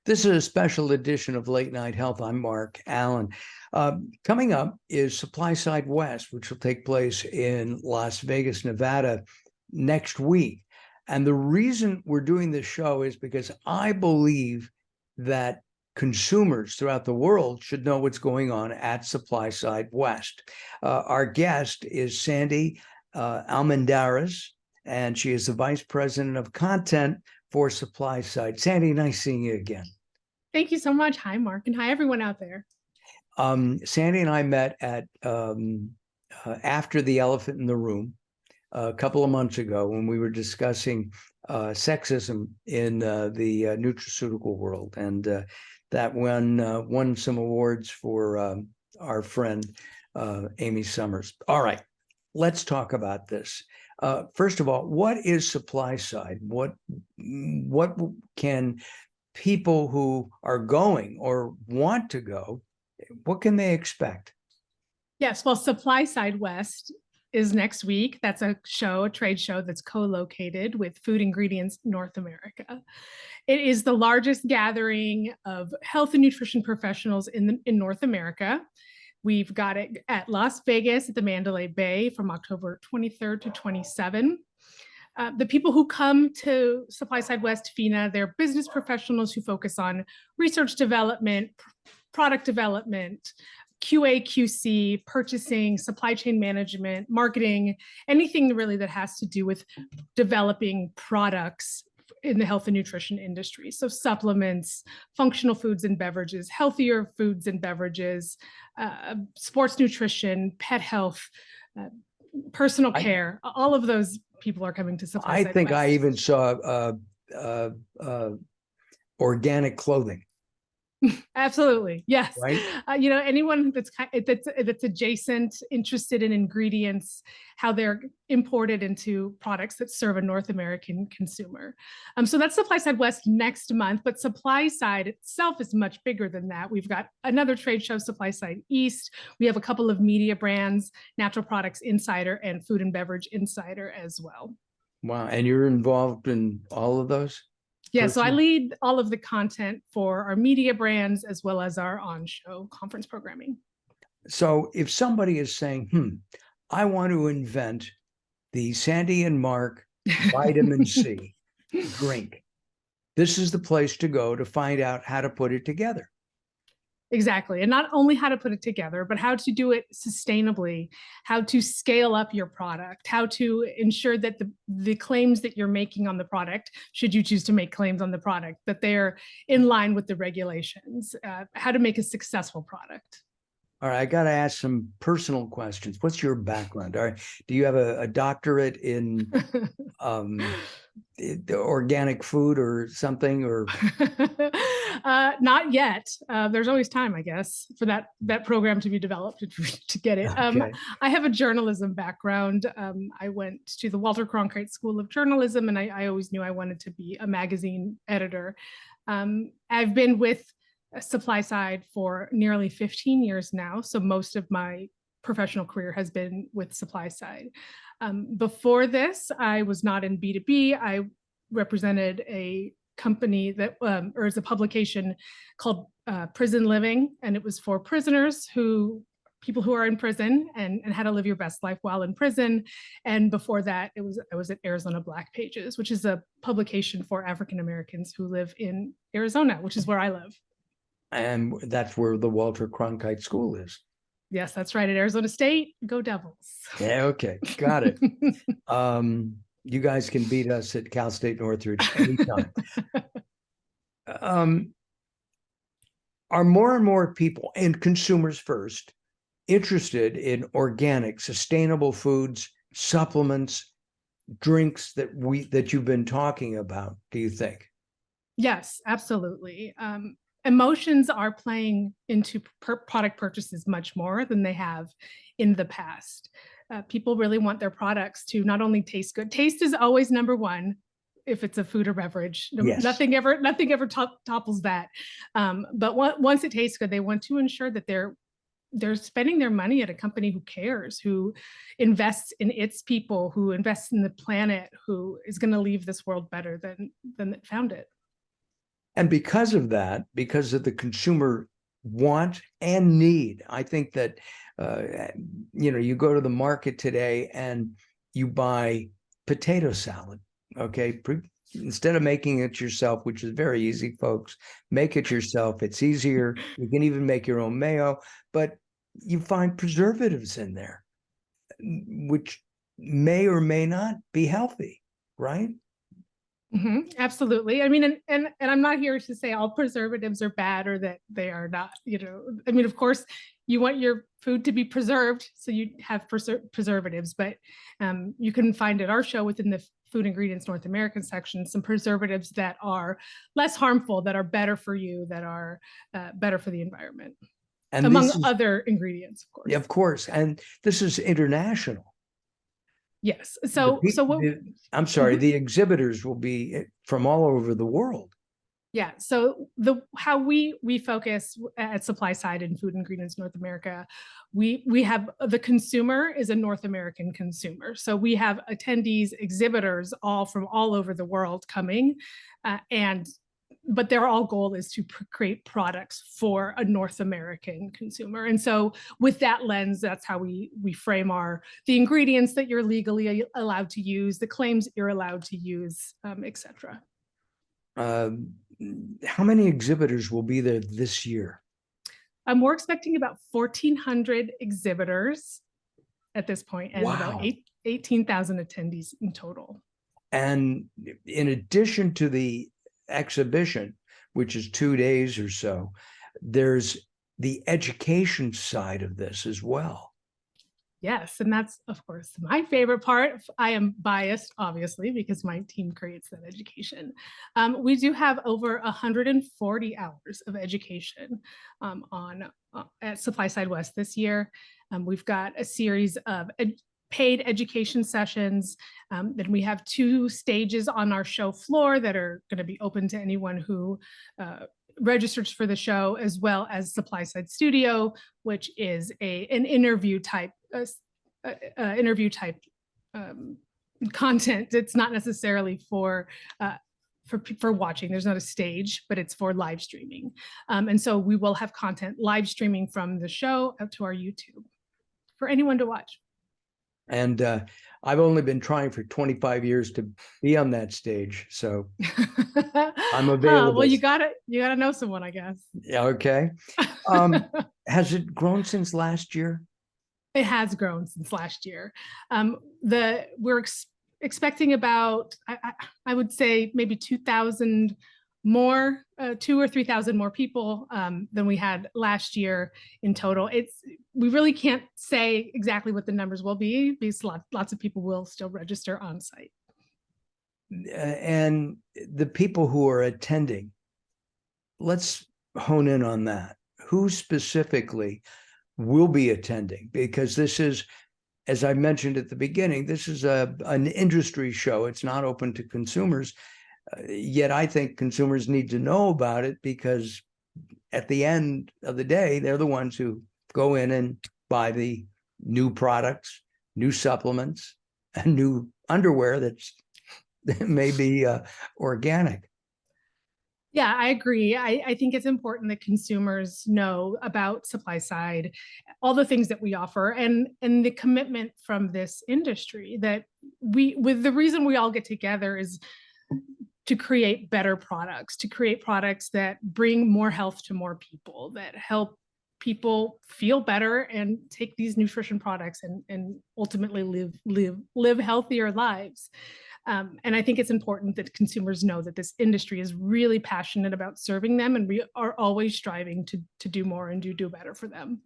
This is a special edition of Late Night Health. I'm Mark Alyn. Coming up is Supplyside West, which will take place in Las Vegas, Nevada next week. And the reason we're doing this show is because I believe that consumers throughout the world should know what's going on at Supplyside West. Our guest is Sandy Almendarez, and she is the Vice President of Content for Supplyside. Sandy, nice seeing you again. Thank you so much. Hi, Mark, and hi, everyone out there. Sandy and I met at after the elephant in the room a couple of months ago when we were discussing sexism in the nutraceutical world, and that won some awards for our friend Amy Summers. All right, let's talk about this. First of all, what is Supplyside? What can people who are going or want to go, what can they expect? Yes, well, Supplyside West is next week. That's a trade show that's co-located with Food Ingredients North America. It is the largest gathering of health and nutrition professionals in North America. We've got it at Las Vegas at the Mandalay Bay from October 23rd to 27. The people who come to Supplyside West FINA, they're business professionals who focus on research development, product development, QA, QC, purchasing, supply chain management, marketing, anything really that has to do with developing products in the health and nutrition industry. So supplements, functional foods and beverages, healthier foods and beverages, sports nutrition, pet health, personal care, all of those people are coming to Supplyside I think West. I even saw organic clothing. Absolutely, yes. Right? Anyone that's adjacent, interested in ingredients, how they're imported into products that serve a North American consumer. So that's Supplyside West next month, but Supplyside itself is much bigger than that. We've got another trade show, Supplyside East. We have a couple of media brands, Natural Products Insider and Food and Beverage Insider as well. Wow, and you're involved in all of those? Yeah, so I lead all of the content for our media brands as well as our on-show conference programming. So if somebody is saying, I want to invent the Sandy and Mark vitamin C drink, this is the place to go to find out how to put it together. Exactly. And not only how to put it together, but how to do it sustainably, how to scale up your product, how to ensure that the claims that you're making on the product, should you choose to make claims on the product, that they're in line with the regulations, how to make a successful product. All right, I got to ask some personal questions. What's your background? All right, do you have a doctorate in organic food or something, or? Not yet. There's always time, I guess, for that program to be developed to get it. Okay. I have a journalism background. I went to the Walter Cronkite School of Journalism, and I always knew I wanted to be a magazine editor. I've been with Supplyside for nearly 15 years now, so most of my professional career has been with Supplyside. Before this, I was not in B2B. I represented a company that, or it's a publication called Prison Living, and it was for prisoners people who are in prison and how to live your best life while in prison. And before that, I was at Arizona Black Pages, which is a publication for African Americans who live in Arizona, which is where I live. And that's where the Walter Cronkite School is. Yes, that's right. At Arizona State, go Devils. Yeah, okay, got it. You guys can beat us at Cal State Northridge anytime. Are more and more people, and consumers first, interested in organic, sustainable foods, supplements, drinks that you've been talking about, do you think? Yes, absolutely. Emotions are playing into product purchases much more than they have in the past. People really want their products to not only taste good. Taste is always number one if it's a food or beverage. Yes. Nothing ever topples that. But once it tastes good, they want to ensure that they're spending their money at a company who cares, who invests in its people, who invests in the planet, who is going to leave this world better than it found it. And because of that, because of the consumer want and need, I think that, you go to the market today and you buy potato salad, okay? Instead of making it yourself, which is very easy, folks, make it yourself. It's easier. You can even make your own mayo, but you find preservatives in there, which may or may not be healthy, right? Absolutely. I mean, and I'm not here to say all preservatives are bad or that they are not, I mean, of course, you want your food to be preserved, so you have preservatives, but you can find at our show within the Food Ingredients North American section some preservatives that are less harmful, that are better for you, that are better for the environment, And among other ingredients, of course. Of course. And this is international. Yes. So I'm sorry, the exhibitors will be from all over the world. Yeah. So how we focus at Supplyside and Food Ingredients North America, we have the consumer is a North American consumer. So we have attendees, exhibitors, all from all over the world coming, but their all goal is to create products for a North American consumer. And so with that lens, that's how we frame the ingredients that you're legally allowed to use, the claims that you're allowed to use, et cetera. How many exhibitors will be there this year? We're expecting about 1,400 exhibitors at this point, and about 18,000 attendees in total. And in addition to the exhibition, which is 2 days or so, there's the education side of this as well. Yes, and that's, of course, my favorite part. I am biased, obviously, because my team creates that education. We do have over 140 hours of education at Supplyside West this year. We've got a series of paid education sessions. Then we have 2 stages on our show floor that are going to be open to anyone who registers for the show, as well as Supplyside Studio, which is an interview type content. It's not necessarily for watching. There's not a stage, but it's for live streaming. And so we will have content live streaming from the show out to our YouTube for anyone to watch. And I've only been trying for 25 years to be on that stage, so I'm available. Well, you gotta know someone, I guess. Yeah. Okay. Has it grown since last year? It has grown since last year. We're expecting about, I would say, maybe 2,000 more, 2,000 or 3,000 more people than we had last year in total. We really can't say exactly what the numbers will be, because lots of people will still register on site. And the people who are attending, let's hone in on that. Who specifically will be attending? Because this is, as I mentioned at the beginning, this is an industry show. It's not open to consumers. Yet I think consumers need to know about it, because at the end of the day, they're the ones who go in and buy the new products, new supplements, and new underwear that may be organic. Yeah, I agree. I think it's important that consumers know about Supplyside, all the things that we offer, and the commitment from this industry that the reason we all get together is to create better products, to create products that bring more health to more people, that help people feel better and take these nutrition products and ultimately live healthier lives. And I think it's important that consumers know that this industry is really passionate about serving them, and we are always striving to do more and do better for them.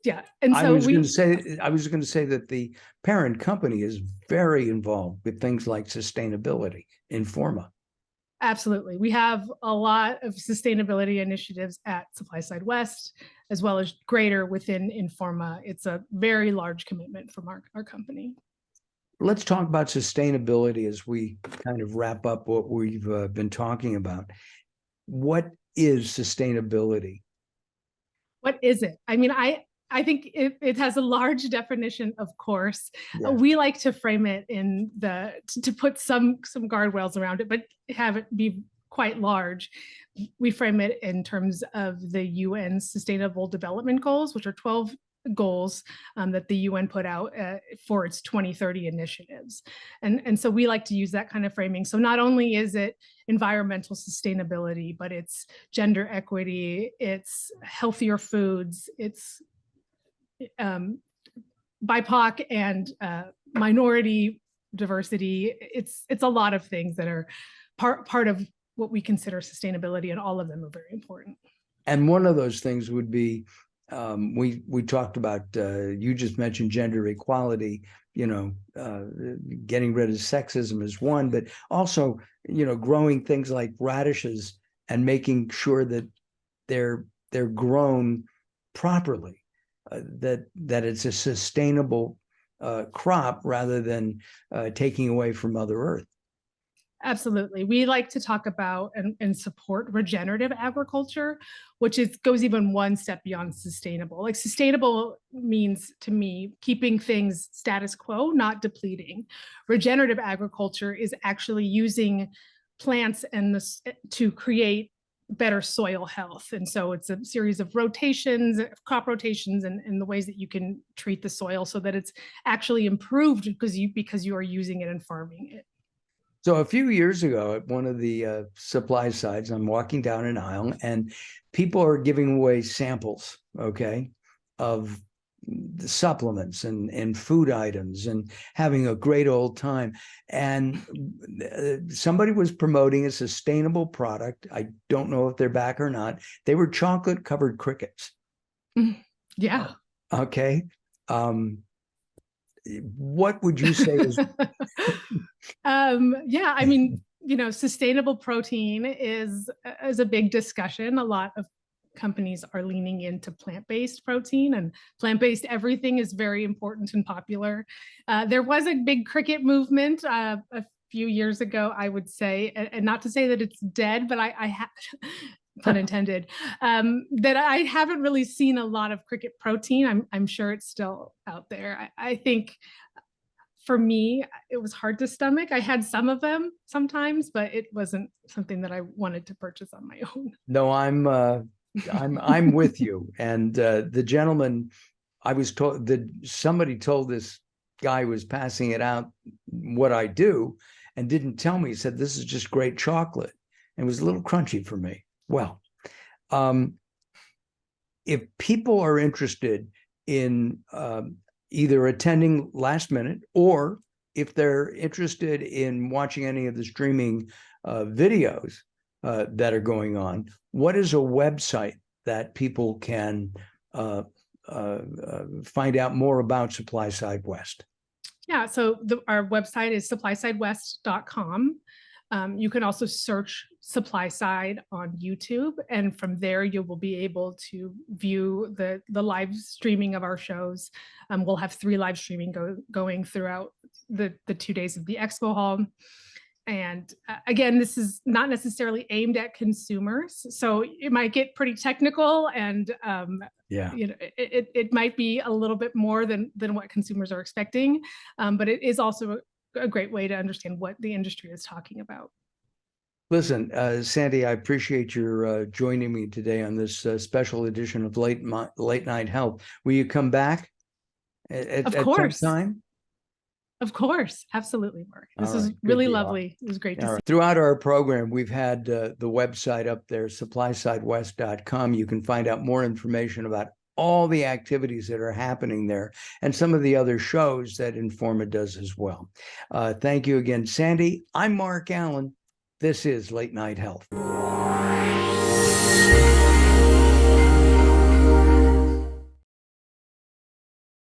Yeah, and so I was going to say that the parent company is very involved with things like sustainability in Informa. Absolutely. We have a lot of sustainability initiatives at Supplyside West, as well as greater within Informa. It's a very large commitment from our company. Let's talk about sustainability as we kind of wrap up what we've been talking about. What is sustainability? What is it? I mean, I think it has a large definition, of course. Yeah. We like to frame it to put some guardrails around it, but have it be quite large. We frame it in terms of the UN Sustainable Development Goals, which are 12 goals that the UN put out for its 2030 initiatives. And so we like to use that kind of framing. So not only is it environmental sustainability, but it's gender equity, it's healthier foods, it's BIPOC and minority diversity. It's a lot of things that are part of what we consider sustainability, and all of them are very important. And one of those things would be, we talked about, you just mentioned gender equality, getting rid of sexism is one, but also, growing things like radishes and making sure that they're grown properly, that it's a sustainable crop rather than taking away from Mother Earth. Absolutely. We like to talk about and support regenerative agriculture, which goes even one step beyond sustainable. Like, sustainable means to me keeping things status quo, not depleting. Regenerative agriculture is actually using plants to create better soil health. And so it's a series of rotations, crop rotations, and the ways that you can treat the soil so that it's actually improved because you are using it and farming it. So a few years ago, at one of the supply sides, I'm walking down an aisle and people are giving away samples, okay, of the supplements and food items and having a great old time. And somebody was promoting a sustainable product. I don't know if they're back or not. They were chocolate covered crickets. Yeah. Okay. What would you say is yeah, I mean, sustainable protein is a big discussion. A lot of companies are leaning into plant-based protein, and plant-based everything is very important and popular. There was a big cricket movement a few years ago, I would say, and not to say that it's dead, but I pun intended, that I haven't really seen a lot of cricket protein. I'm sure it's still out there. I think for me, it was hard to stomach. I had some of them sometimes, but it wasn't something that I wanted to purchase on my own. No, I'm with you. And the gentleman, I was told that somebody told this guy who was passing it out what I do and didn't tell me. He said, "This is just great chocolate." And it was a little crunchy for me. Well, if people are interested in either attending last minute, or if they're interested in watching any of the streaming videos that are going on, what is a website that people can find out more about Supplyside West? Yeah, so our website is supplysidewest.com. You can also search Supplyside on YouTube, and from there you will be able to view the live streaming of our shows. We'll have 3 live streaming going throughout the 2 days of the expo hall. And again, this is not necessarily aimed at consumers, so it might get pretty technical, and it might be a little bit more than what consumers are expecting, but it is also a great way to understand what the industry is talking about. Listen, Sandy, I appreciate your joining me today on this special edition of Late Night Health. Will you come back at some time? Of course, absolutely, Mark. This is really lovely. It was great to see. Throughout our program, we've had the website up there, supplysidewest.com. You can find out more information about all the activities that are happening there and some of the other shows that Informa does as well. Thank you again, Sandy. I'm Mark Alyn. This is Late Night Health.